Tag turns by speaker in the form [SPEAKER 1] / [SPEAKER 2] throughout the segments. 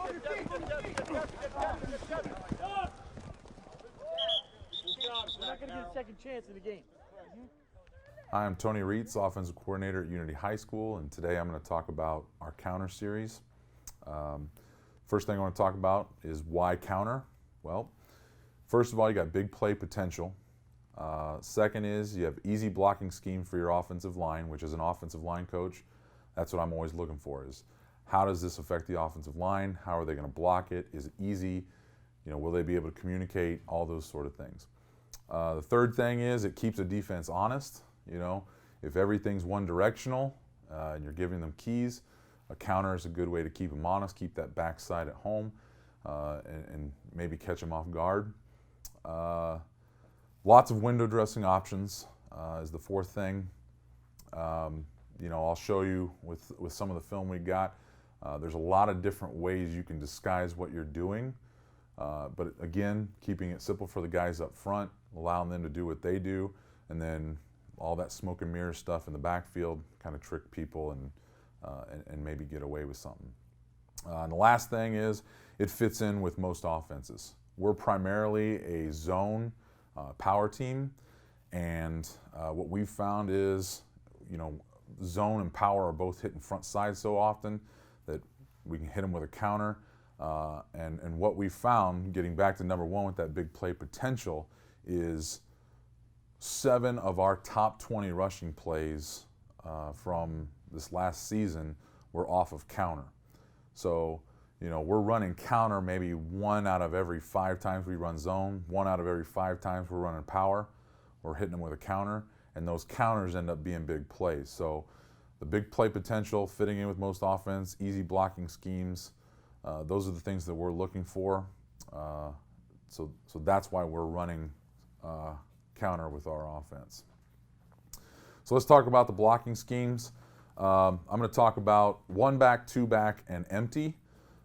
[SPEAKER 1] We're not going to get a second chance in the game.
[SPEAKER 2] Hi, I'm Tony Reetz, offensive coordinator at Unity High School, and today I'm going to talk about our counter series. First thing I want to talk about is why counter. Well, first of all, you got big play potential. Second is you have easy blocking scheme for your offensive line, which as an offensive line coach, that's what I'm always looking for is how does this affect the offensive line? How are they going to block it? Is it easy? Will they be able to communicate? All those sort of things. The third thing is it keeps the defense honest. If everything's one directional and you're giving them keys, a counter is a good way to keep them honest, keep that backside at home, and maybe catch them off guard. Lots of window dressing options is the fourth thing. I'll show you with some of the film we got. There's a lot of different ways you can disguise what you're doing. But again, keeping it simple for the guys up front, allowing them to do what they do, and then all that smoke and mirror stuff in the backfield kind of trick people and maybe get away with something. And the last thing is it fits in with most offenses. We're primarily a zone power team, and what we've found is, zone and power are both hitting front side so often that we can hit them with a counter. And what we found, getting back to number one with that big play potential, is 7 of our top 20 rushing plays from this last season were off of counter. So, we're running counter maybe 1 out of every 5 times we run zone, 1 out of every 5 times we're running power. We're hitting them with a counter, and those counters end up being big plays. So the big play potential, fitting in with most offense, easy blocking schemes, those are the things that we're looking for. So that's why we're running counter with our offense. So let's talk about the blocking schemes. I'm going to talk about 1 back, 2 back, and empty.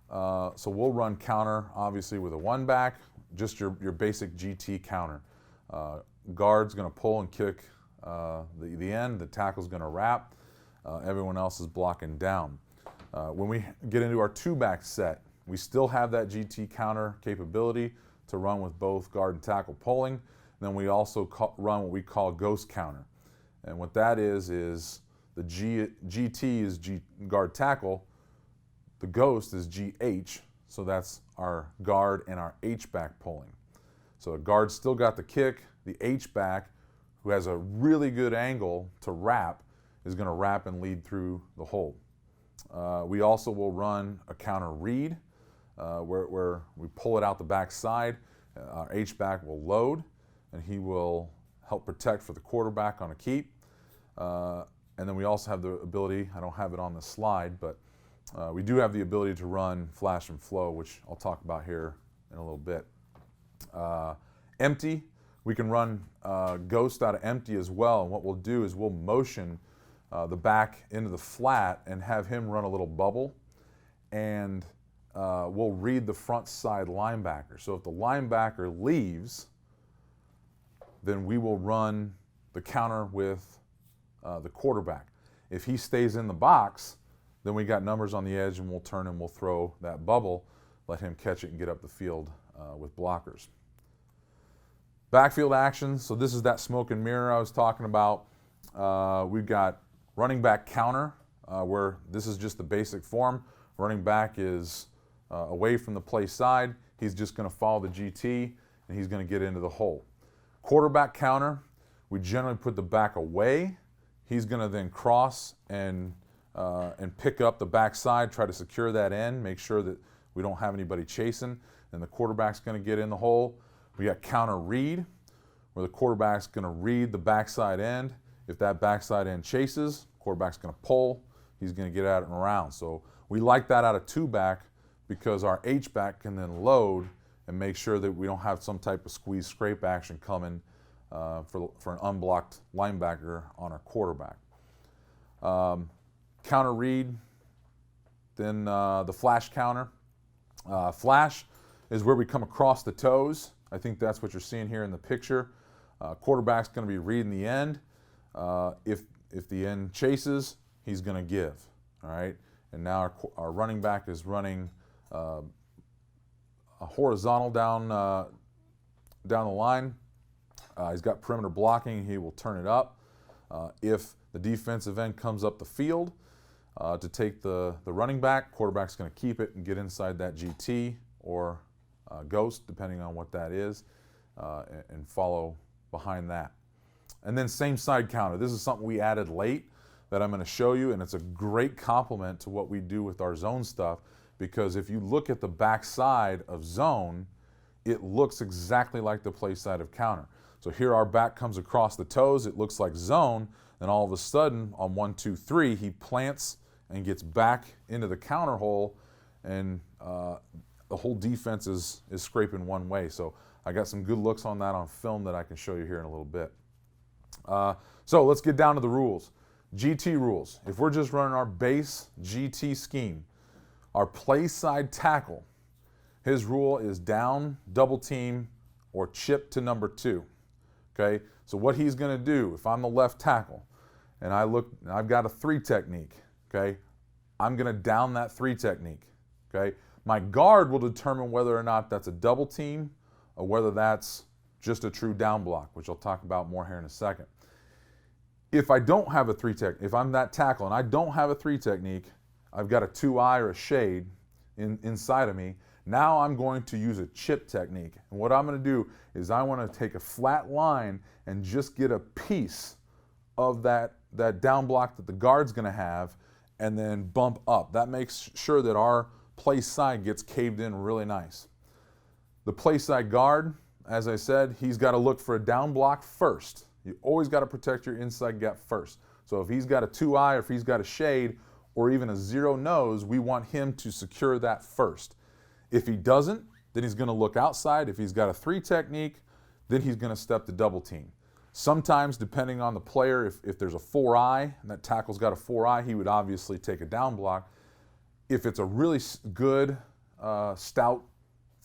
[SPEAKER 2] So we'll run counter, obviously, with a 1 back, just your basic GT counter. Guard's going to pull and kick the end. The tackle's going to wrap. Everyone else is blocking down. When we get into our 2 back set, we still have that GT counter capability to run with both guard and tackle pulling. And then we also run what we call ghost counter. And what that is the GT is guard tackle, the ghost is GH, so that's our guard and our H-back pulling. So the guard's still got the kick, the H-back, who has a really good angle to wrap, is going to wrap and lead through the hole. We also will run a counter read, where we pull it out the backside. Our H-back will load, and he will help protect for the quarterback on a keep. And then we also have the ability, I don't have it on the slide, but we do have the ability to run flash and flow, which I'll talk about here in a little bit. Empty, we can run ghost out of empty as well. And what we'll do is we'll motion the back into the flat and have him run a little bubble. And we'll read the front side linebacker. So if the linebacker leaves, then we will run the counter with the quarterback. If he stays in the box, then we got numbers on the edge, and we'll turn and we'll throw that bubble, let him catch it and get up the field with blockers. Backfield actions, so this is that smoke and mirror I was talking about. We've got running back counter, where this is just the basic form. Running back is away from the play side. He's just going to follow the GT, and he's going to get into the hole. Quarterback counter, we generally put the back away. He's going to then cross and pick up the backside, try to secure that end, make sure that we don't have anybody chasing, and the quarterback's going to get in the hole. We got counter read, where the quarterback's going to read the backside end. If that backside end chases, quarterback's going to pull. He's going to get out and around. So we like that out of 2 back because our H back can then load and make sure that we don't have some type of squeeze scrape action coming for an unblocked linebacker on our quarterback. Counter read, then the flash counter. Flash is where we come across the toes. I think that's what you're seeing here in the picture. Quarterback's going to be reading the end. If the end chases, he's going to give. All right. And now our running back is running a horizontal down the line. He's got perimeter blocking. He will turn it up. If the defensive end comes up the field to take the running back, quarterback's going to keep it and get inside that GT or ghost, depending on what that is, and follow behind that. And then same side counter. This is something we added late that I'm going to show you, and it's a great complement to what we do with our zone stuff, because if you look at the back side of zone, it looks exactly like the play side of counter. So here our back comes across the toes, it looks like zone, and all of a sudden on 1, 2, 3, he plants and gets back into the counter hole, and the whole defense is scraping one way. So I got some good looks on that on film that I can show you here in a little bit. So let's get down to the rules. GT rules. If we're just running our base GT scheme, our play side tackle, his rule is down, double team, or chip to number 2. Okay, so what he's going to do, if I'm the left tackle and I've got a 3 technique, okay, I'm going to down that 3 technique. Okay, my guard will determine whether or not that's a double team or whether that's just a true down block, which I'll talk about more here in a second. If I don't have a 3 technique, if I'm that tackle and I don't have a 3 technique, I've got a 2-eye or a shade inside of me. Now I'm going to use a chip technique. And what I'm going to do is I want to take a flat line and just get a piece of that down block that the guard's going to have, and then bump up. That makes sure that our play side gets caved in really nice. The play side guard, as I said, he's got to look for a down block first. You always got to protect your inside gap first. So if he's got a 2-eye or if he's got a shade or even a 0 nose, we want him to secure that first. If he doesn't, then he's going to look outside. If he's got a 3 technique, then he's going to step to double team. Sometimes, depending on the player, if there's a 4-eye and that tackle's got a 4-eye, he would obviously take a down block. If it's a really good, stout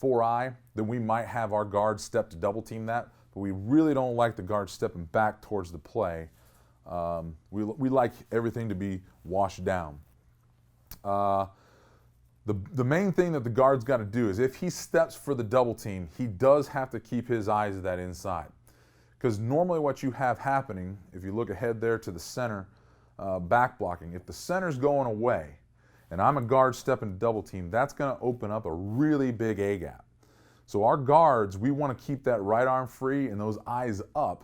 [SPEAKER 2] 4-eye, then we might have our guard step to double team that. But we really don't like the guard stepping back towards the play. We like everything to be washed down. The main thing that the guard's got to do is if he steps for the double team, he does have to keep his eyes at that inside. Because normally what you have happening, if you look ahead there to the center back blocking, if the center's going away and I'm a guard stepping to double team, that's going to open up a really big A gap. So our guards, we want to keep that right arm free and those eyes up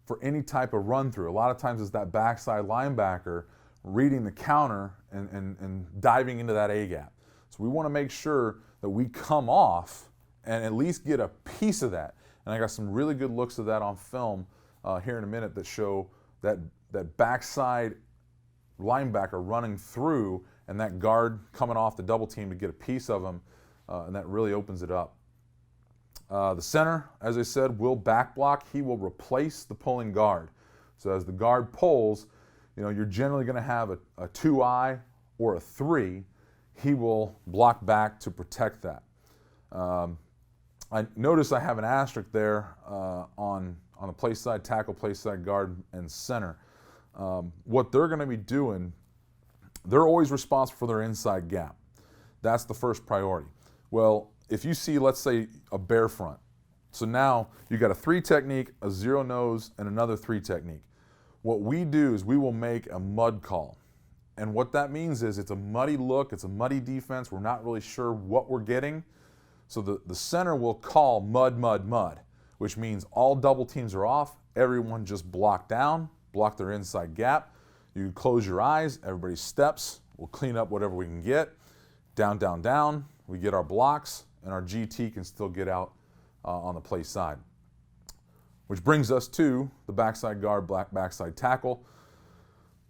[SPEAKER 2] for any type of run through. A lot of times it's that backside linebacker reading the counter and diving into that A gap. So we want to make sure that we come off and at least get a piece of that. And I got some really good looks of that on film here in a minute that show that backside linebacker running through and that guard coming off the double team to get a piece of him, and that really opens it up. The center, as I said, will back block. He will replace the pulling guard. So as the guard pulls, you're generally going to have a 2-eye or a 3. He will block back to protect that. I notice I have an asterisk there on the play side tackle, play side guard, and center. What they're going to be doing, they're always responsible for their inside gap. That's the first priority. Well, if you see, let's say, a bear front, so now you got a 3 technique, a 0 nose, and another 3 technique. What we do is we will make a mud call. And what that means is it's a muddy look, it's a muddy defense, we're not really sure what we're getting. So the center will call mud, mud, mud, which means all double teams are off, everyone just block down, block their inside gap. You close your eyes, everybody steps, we'll clean up whatever we can get. Down, down, down, we get our blocks, and our GT can still get out on the play side. Which brings us to the backside guard, backside tackle.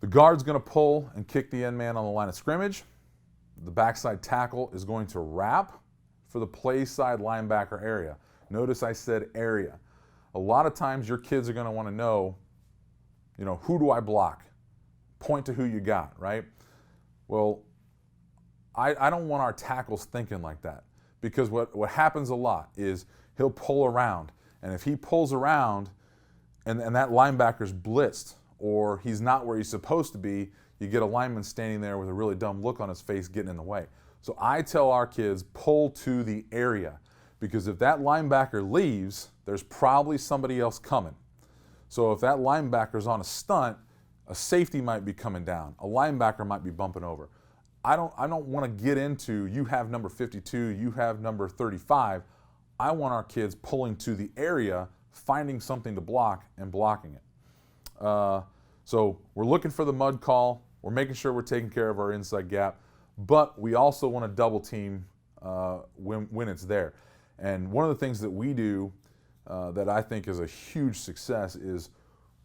[SPEAKER 2] The guard's going to pull and kick the end man on the line of scrimmage. The backside tackle is going to wrap for the play side linebacker area. Notice I said area. A lot of times your kids are going to want to know, who do I block? Point to who you got, right? Well, I don't want our tackles thinking like that, because what happens a lot is he'll pull around, and if he pulls around and that linebacker's blitzed or he's not where he's supposed to be, you get a lineman standing there with a really dumb look on his face getting in the way. So I tell our kids, pull to the area, because if that linebacker leaves, there's probably somebody else coming. So if that linebacker's on a stunt, a safety might be coming down. A linebacker might be bumping over. I don't want to get into, you have number 52, you have number 35. I want our kids pulling to the area, finding something to block and blocking it. So we're looking for the mud call. We're making sure we're taking care of our inside gap, but we also want to double team when it's there. And one of the things that we do that I think is a huge success is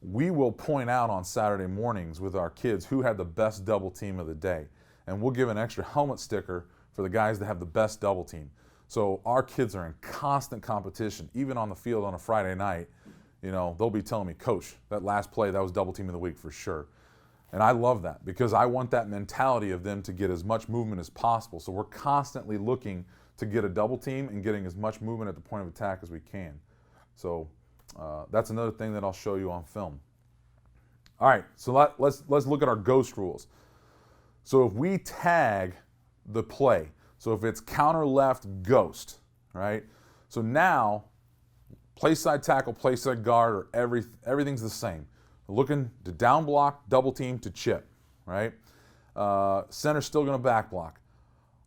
[SPEAKER 2] we will point out on Saturday mornings with our kids who had the best double team of the day. And we'll give an extra helmet sticker for the guys that have the best double team. So our kids are in constant competition, even on the field on a Friday night. You know, they'll be telling me, Coach, that last play, that was double team of the week for sure. And I love that because I want that mentality of them to get as much movement as possible. So we're constantly looking to get a double team and getting as much movement at the point of attack as we can. So that's another thing that I'll show you on film. All right, so let's look at our ghost rules. So if we tag the play, so if it's counter left ghost, right? So now play side tackle, play side guard, or everything's the same. We're looking to down block, double team to chip, right? Center's still going to back block.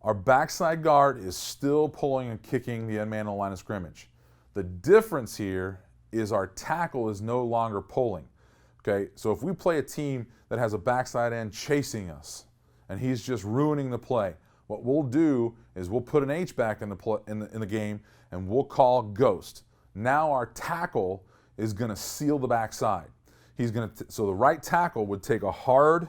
[SPEAKER 2] Our backside guard is still pulling and kicking the end man on the line of scrimmage. The difference here is our tackle is no longer pulling. Okay, so if we play a team that has a backside end chasing us, and he's just ruining the play, what we'll do is we'll put an H-back in the game, and we'll call ghost. Now our tackle is going to seal the backside. So the right tackle would take a hard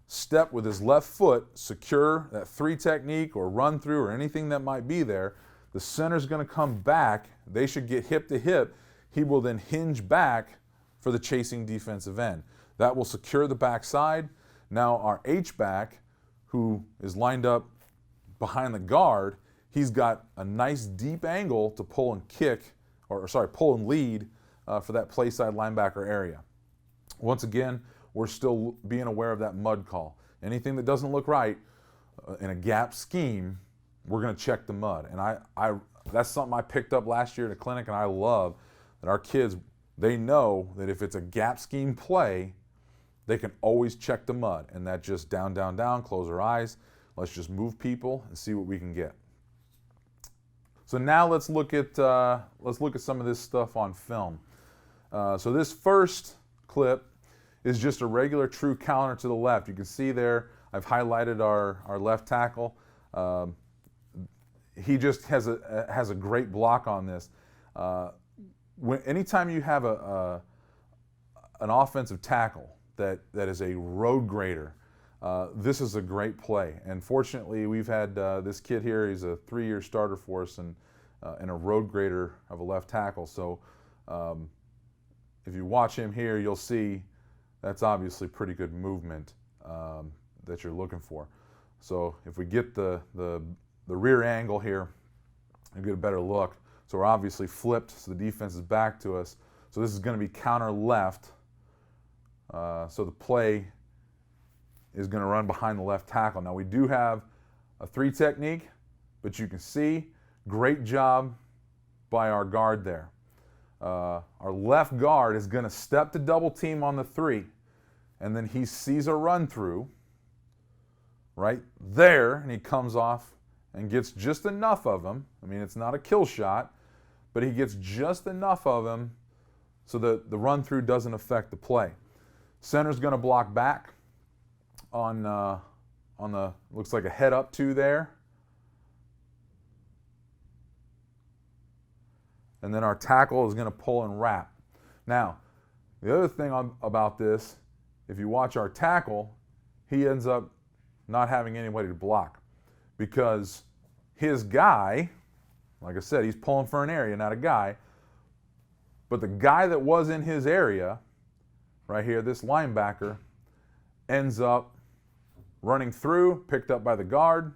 [SPEAKER 2] step with his left foot, secure that 3 technique or run through or anything that might be there. The center's going to come back. They should get hip to hip. He will then hinge back for the chasing defensive end. That will secure the backside. Now our H-back, who is lined up behind the guard, he's got a nice deep angle to pull and kick, pull and lead for that play side linebacker area. Once again, we're still being aware of that mud call. Anything that doesn't look right in a gap scheme, we're going to check the mud. And that's something I picked up last year at a clinic, and I love that our kids, they know that if it's a gap scheme play, they can always check the mud. And that just down, down, down, close our eyes. Let's just move people and see what we can get. So now let's look at some of this stuff on film. So this first clip is just a regular true counter to the left. You can see there I've highlighted our left tackle. He just has a great block on this. Anytime you have an offensive tackle that is a road grader, this is a great play. And fortunately, we've had this kid here. He's a 3-year starter for us and a road grader of a left tackle. So if you watch him here, you'll see that's obviously pretty good movement that you're looking for. So if we get the rear angle here and get a better look, so we're obviously flipped, so the defense is back to us. So this is going to be counter left. So the play is going to run behind the left tackle. Now we do have a 3 technique, but you can see, great job by our guard there. Our left guard is going to step to double team on the 3, and then he sees a run through right there, and he comes off and gets just enough of him. I mean, it's not a kill shot, but he gets just enough of him so that the run through doesn't affect the play. Center's going to block back on the looks like a head up 2 there. And then our tackle is going to pull and wrap. Now, the other thing about this, if you watch our tackle, he ends up not having anybody to block because his guy, like I said, he's pulling for an area, not a guy, but the guy that was in his area, right here, this linebacker, ends up running through, picked up by the guard,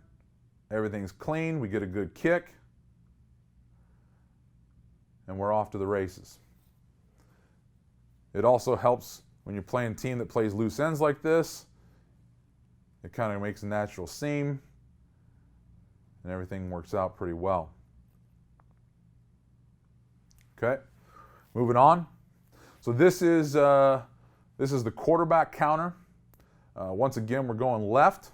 [SPEAKER 2] everything's clean, we get a good kick, and we're off to the races. It also helps when you're playing a team that plays loose ends like this. It kind of makes a natural seam, and everything works out pretty well. Okay, moving on. So this is the quarterback counter. Once again, we're going left.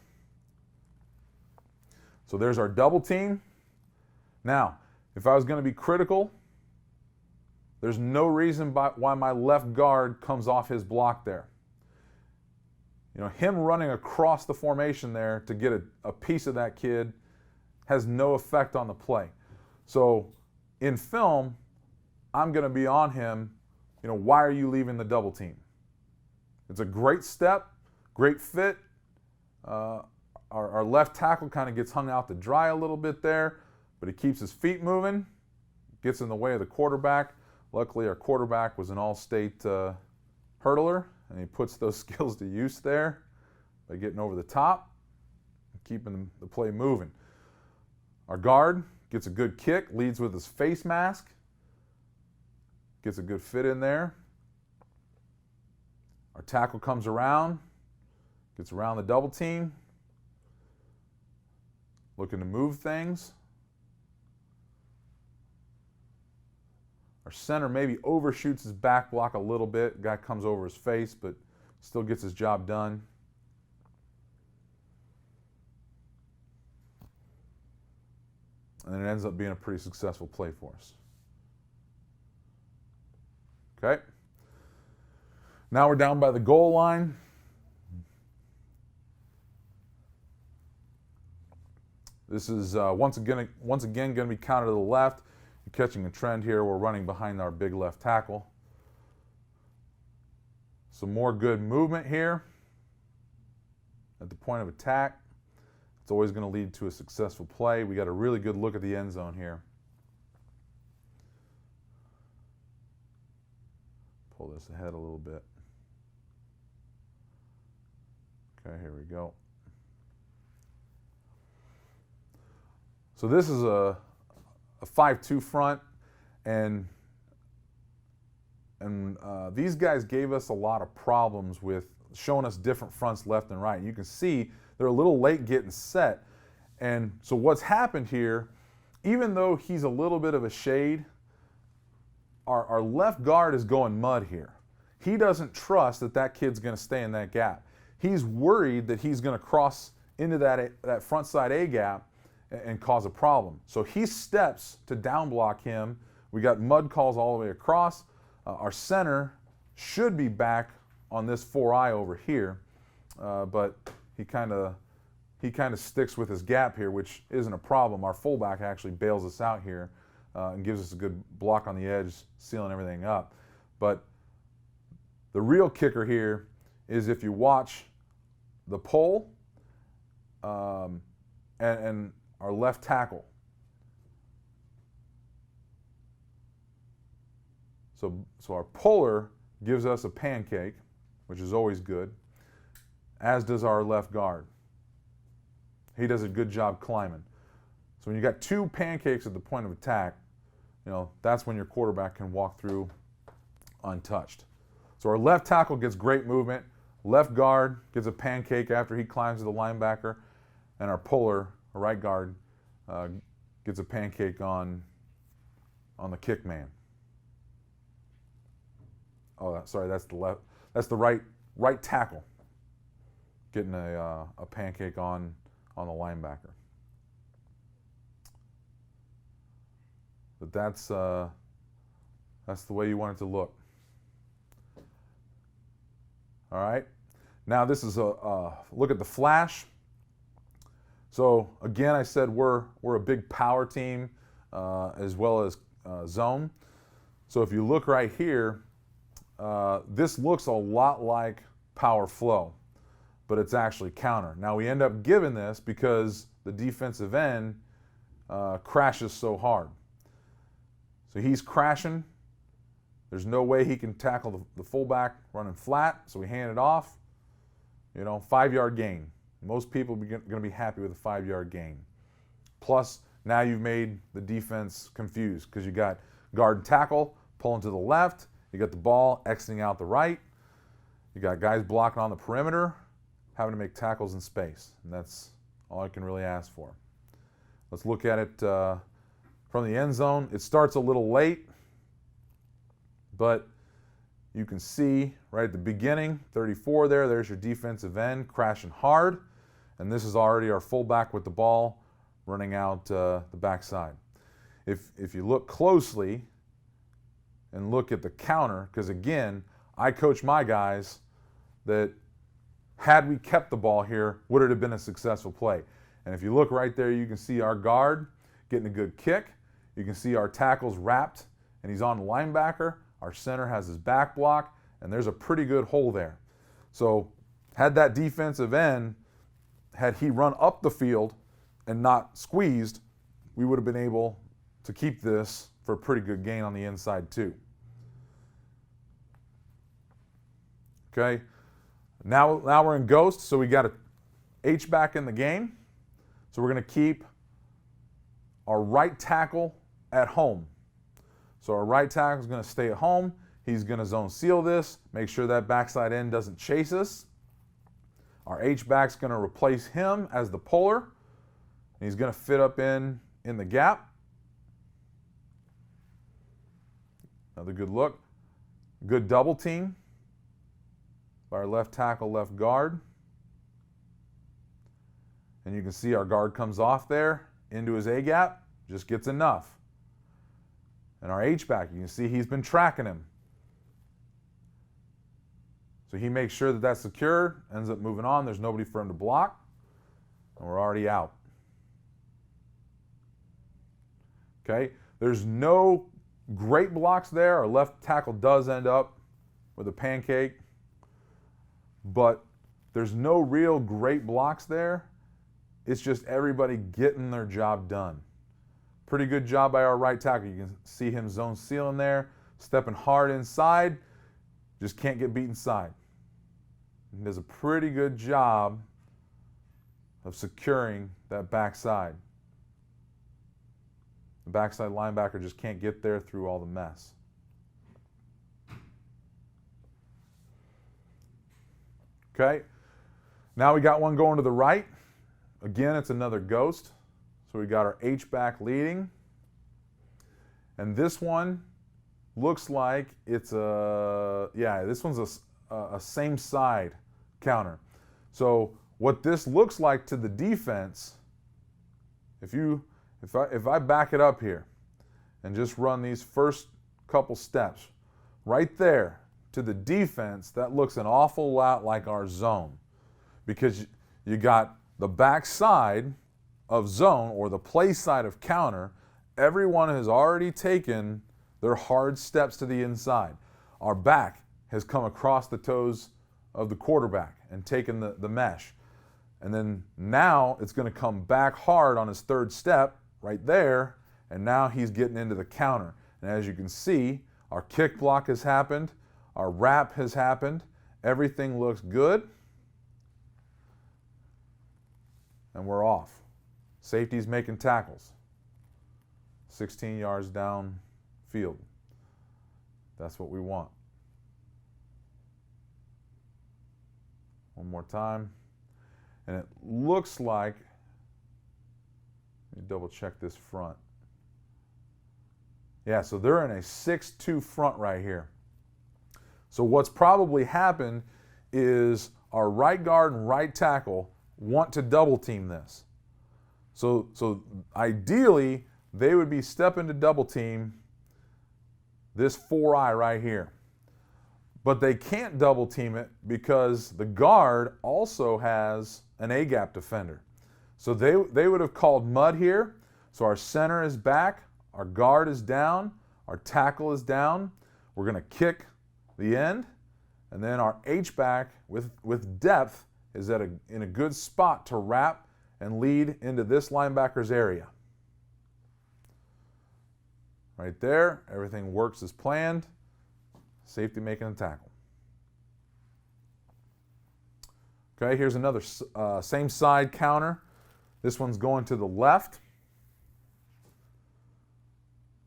[SPEAKER 2] So there's our double team. Now, if I was going to be critical, there's no reason why my left guard comes off his block there. You know, him running across the formation there to get a piece of that kid has no effect on the play. So in film, I'm going to be on him, you know, why are you leaving the double team? It's a great step, great fit. Our left tackle kind of gets hung out to dry a little bit there, but he keeps his feet moving, gets in the way of the quarterback. Luckily, our quarterback was an all-state hurdler, and he puts those skills to use there by getting over the top and keeping the play moving. Our guard gets a good kick, leads with his face mask, gets a good fit in there. Our tackle comes around, gets around the double team, looking to move things. Our center maybe overshoots his back block a little bit. Guy comes over his face, but still gets his job done. And it ends up being a pretty successful play for us. Okay. Now we're down by the goal line. This is once again going to be counted to the left. You're catching a trend here. We're running behind our big left tackle. Some more good movement here at the point of attack. It's always going to lead to a successful play. We got a really good look at the end zone here. Pull this ahead a little bit. Okay, here we go. So this is a 5-2 front, and these guys gave us a lot of problems with showing us different fronts left and right. You can see they're a little late getting set, and so what's happened here, even though he's a little bit of a shade, our left guard is going mud here. He doesn't trust that kid's going to stay in that gap. He's worried that he's going to cross into that front side A gap and cause a problem. So he steps to down block him. We got mud calls all the way across. Our center should be back on this 4-eye over here, but he kind of sticks with his gap here, which isn't a problem. Our fullback actually bails us out here and gives us a good block on the edge, sealing everything up. But the real kicker here is if you watch the pull and our left tackle. So our puller gives us a pancake, which is always good, as does our left guard. He does a good job climbing. So when you got two pancakes at the point of attack, you know, that's when your quarterback can walk through untouched. So our left tackle gets great movement, left guard gets a pancake after he climbs to the linebacker, and our puller, our right guard, gets a pancake on the kick man. Oh, sorry, that's the left. That's the right tackle getting a pancake on the linebacker. But that's the way you want it to look. All right. Now this is a look at the flash. So again, I said we're a big power team as well as zone. So if you look right here, this looks a lot like power flow, but it's actually counter. Now we end up giving this because the defensive end crashes so hard. So he's crashing. There's no way he can tackle the fullback running flat, so we hand it off. You know, 5-yard gain. Most people are going to be happy with a 5-yard gain. Plus, now you've made the defense confused because you got guard and tackle pulling to the left. You got the ball exiting out the right. You got guys blocking on the perimeter, having to make tackles in space. And that's all I can really ask for. Let's look at it from the end zone. It starts a little late, but you can see right at the beginning, 34 there's your defensive end crashing hard. And this is already our fullback with the ball running out the backside. If you look closely and look at the counter, because again, I coach my guys that had we kept the ball here, would it have been a successful play? And if you look right there, you can see our guard getting a good kick. You can see our tackles wrapped, and he's on the linebacker. Our center has his back block, and there's a pretty good hole there. So had that defensive end, had he run up the field and not squeezed, we would have been able to keep this for a pretty good gain on the inside too. Okay, now we're in ghost, so we got a H-back in the game. So we're going to keep our right tackle at home. So our right tackle is going to stay at home. He's going to zone seal this, make sure that backside end doesn't chase us. Our H-back's going to replace him as the puller. He's going to fit up in the gap. Another good look. Good double team by our left tackle, left guard. And you can see our guard comes off there into his A-gap, just gets enough. And our H-back, you can see he's been tracking him. So he makes sure that that's secure, ends up moving on. There's nobody for him to block, and we're already out. Okay, there's no great blocks there. Our left tackle does end up with a pancake, but there's no real great blocks there. It's just everybody getting their job done. Pretty good job by our right tackle. You can see him zone sealing there, stepping hard inside, just can't get beat inside. He does a pretty good job of securing that backside. The backside linebacker just can't get there through all the mess. Okay, now we got one going to the right. Again, it's another ghost. So we got our H-back leading. And this one looks like it's this one's a same side counter. So what this looks like to the defense, if I back it up here and just run these first couple steps, right there to the defense, that looks an awful lot like our zone, because you got the back side of zone or the play side of counter. Everyone has already taken their hard steps to the inside. Our back has come across the toes of the quarterback and taken the mesh. And then now it's going to come back hard on his third step right there, and now he's getting into the counter. And as you can see, our kick block has happened, our wrap has happened, everything looks good, and we're off. Safety's making tackles. 16 yards down field. That's what we want. One more time. And it looks like, let me double check this front. Yeah, so they're in a 6-2 front right here. So what's probably happened is our right guard and right tackle want to double team this. So ideally, they would be stepping to double team this 4-eye right here. But they can't double team it because the guard also has an A-gap defender. So they would have called mud here. So our center is back, our guard is down, our tackle is down. We're going to kick the end, and then our H-back with depth is in a good spot to wrap and lead into this linebacker's area. Right there, everything works as planned. Safety making a tackle. Okay, here's another same side counter. This one's going to the left.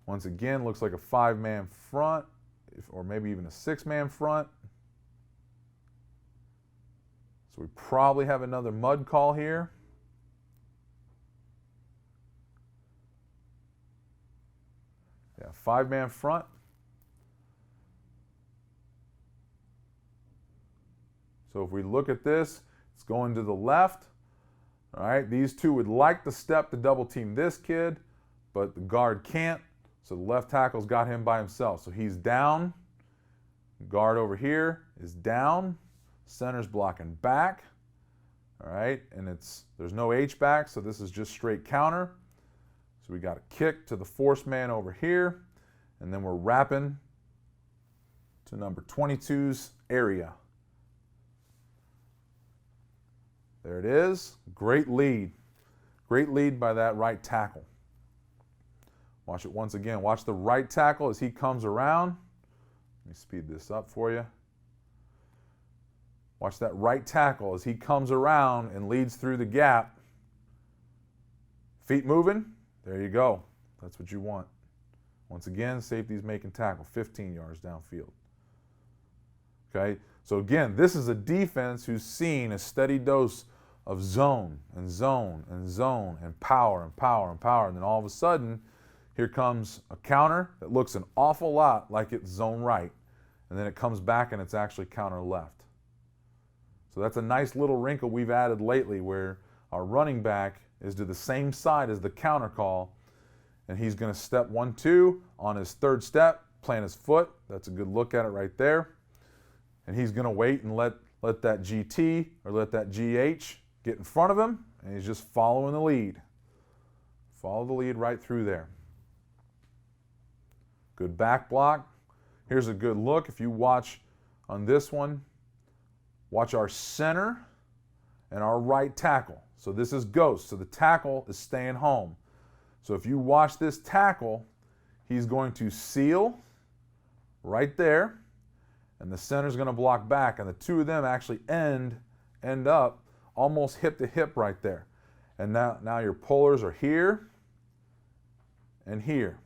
[SPEAKER 2] Once again, looks like a 5-man front, or maybe even a 6-man front. So we probably have another mud call here. Yeah, 5-man front. So if we look at this, it's going to the left. All right, these two would like to step to double team this kid, but the guard can't. So the left tackle's got him by himself. So he's down. Guard over here is down. Center's blocking back. All right, and there's no H-back, so this is just straight counter. So we got a kick to the force man over here, and then we're wrapping to number 22's area. There it is. Great lead. Great lead by that right tackle. Watch it once again. Watch the right tackle as he comes around. Let me speed this up for you. Watch that right tackle as he comes around and leads through the gap. Feet moving. There you go. That's what you want. Once again, safety's making tackle 15 yards downfield. Okay? So again, this is a defense who's seen a steady dose of zone and zone and zone and power and power and power. And then all of a sudden, here comes a counter that looks an awful lot like it's zone right. And then it comes back and it's actually counter left. So that's a nice little wrinkle we've added lately where our running back is to the same side as the counter call. And he's going to step 1-2 on his third step, plant his foot. That's a good look at it right there. And he's going to wait and let that GT or let that GH get in front of him, and he's just following the lead. Follow the lead right through there. Good back block. Here's a good look. If you watch on this one, watch our center and our right tackle. So this is ghost. So the tackle is staying home. So if you watch this tackle, he's going to seal right there, and the center's going to block back, and the two of them actually end up almost hip to hip right there. And now your pullers are here and here.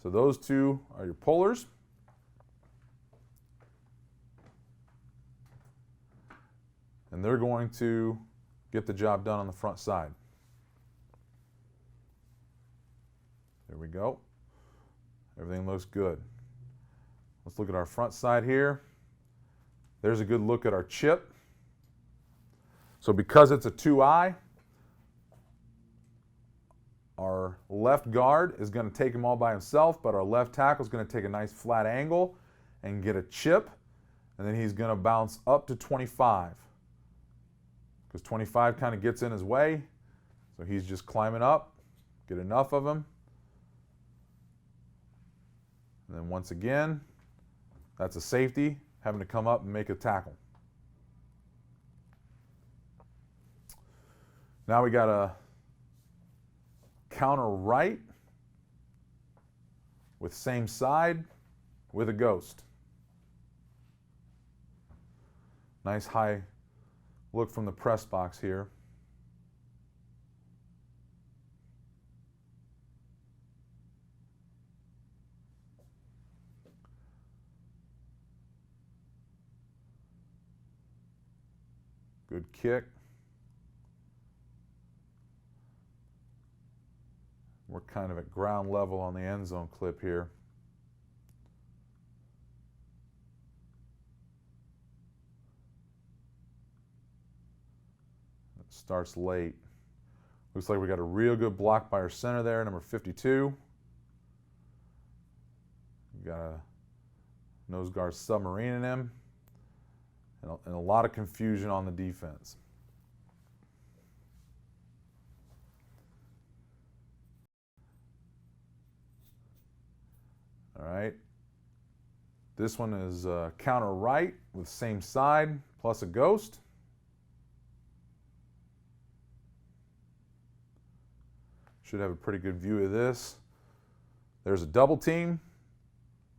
[SPEAKER 2] So those two are your pullers. And they're going to get the job done on the front side. There we go. Everything looks good. Let's look at our front side here. There's a good look at our chip. So because it's a 2-eye, our left guard is going to take him all by himself, but our left tackle is going to take a nice flat angle and get a chip, and then he's going to bounce up to 25. Because 25 kind of gets in his way, so he's just climbing up, get enough of him. And then once again, that's a safety having to come up and make a tackle. Now we got a counter right with same side with a ghost. Nice high look from the press box here. Good kick. We're kind of at ground level on the end zone clip here. It starts late. Looks like we got a real good block by our center there, number 52. We got a nose guard submarine in him, and a lot of confusion on the defense. All right. This one is counter right with same side plus a ghost. Should have a pretty good view of this. There's a double team.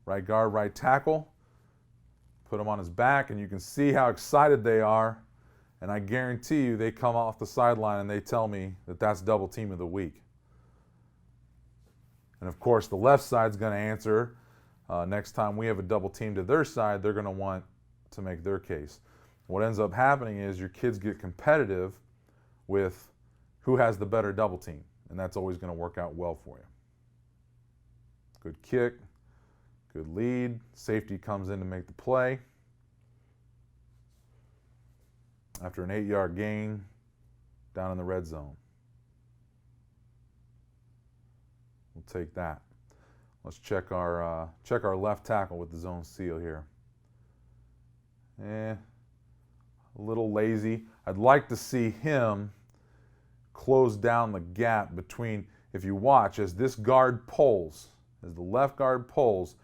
[SPEAKER 2] Right guard, right tackle. Put him on his back, and you can see how excited they are. And I guarantee you they come off the sideline and they tell me that that's double team of the week. And of course, the left side's going to answer. Next time we have a double team to their side, they're going to want to make their case. What ends up happening is your kids get competitive with who has the better double team, and that's always going to work out well for you. Good kick, good lead. Safety comes in to make the play. After an 8-yard gain, down in the red zone. We'll take that. Let's check our left tackle with the zone seal here. A little lazy. I'd like to see him close down the gap between, if you watch, as this guard pulls, as the left guard pulls,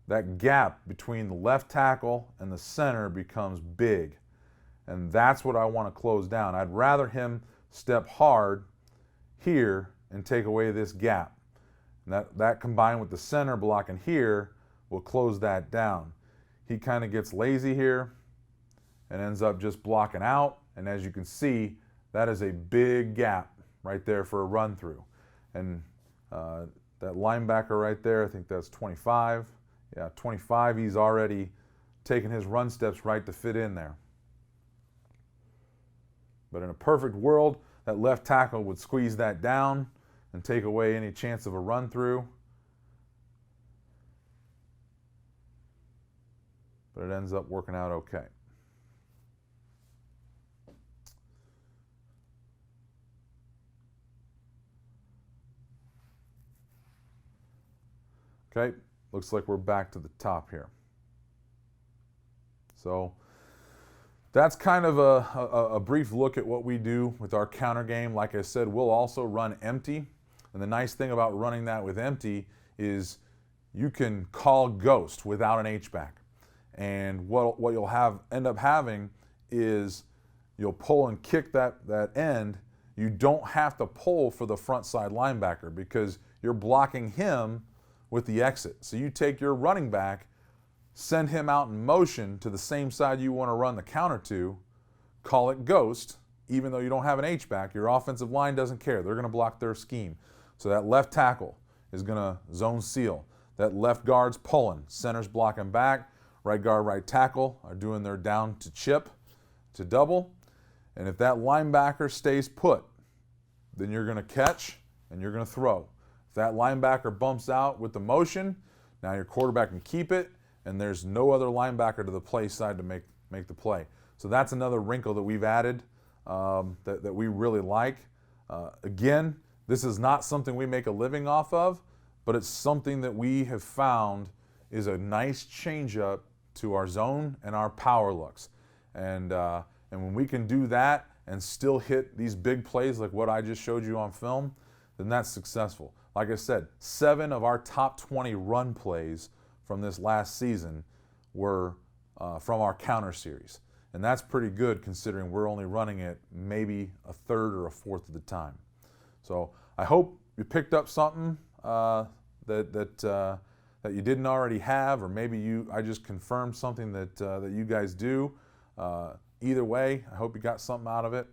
[SPEAKER 2] that gap between the left tackle and the center becomes big. And that's what I want to close down. I'd rather him step hard here and take away this gap. And that combined with the center blocking here will close that down. He kind of gets lazy here and ends up just blocking out. And as you can see, that is a big gap right there for a run through. And that linebacker right there, I think that's 25. Yeah, 25, he's already taken his run steps right to fit in there. But in a perfect world, that left tackle would squeeze that down and take away any chance of a run through. But it ends up working out okay. Okay, looks like we're back to the top here. So that's kind of a brief look at what we do with our counter game. Like I said, we'll also run empty. And the nice thing about running that with empty is you can call ghost without an H-back. And what you'll end up having is you'll pull and kick that end. You don't have to pull for the front side linebacker because you're blocking him with the exit. So you take your running back, send him out in motion to the same side you want to run the counter to, call it ghost, even though you don't have an H-back. Your offensive line doesn't care. They're going to block their scheme. So that left tackle is going to zone seal. That left guard's pulling. Center's blocking back. Right guard, right tackle are doing their down to chip, to double. And if that linebacker stays put, then you're going to catch and you're going to throw. If that linebacker bumps out with the motion, now your quarterback can keep it, and there's no other linebacker to the play side to make the play. So that's another wrinkle that we've added that we really like. Again, this is not something we make a living off of, but it's something that we have found is a nice change-up to our zone and our power looks. And when we can do that and still hit these big plays like what I just showed you on film, then that's successful. Like I said, 7 of our top 20 run plays from this last season were from our counter series. And that's pretty good considering we're only running it maybe a third or a fourth of the time. So I hope you picked up something that you didn't already have, or maybe I just confirmed something that you guys do. Either way, I hope you got something out of it.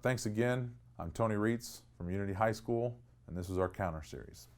[SPEAKER 2] Thanks again. I'm Tony Reetz from Unity High School, and this was our counter series.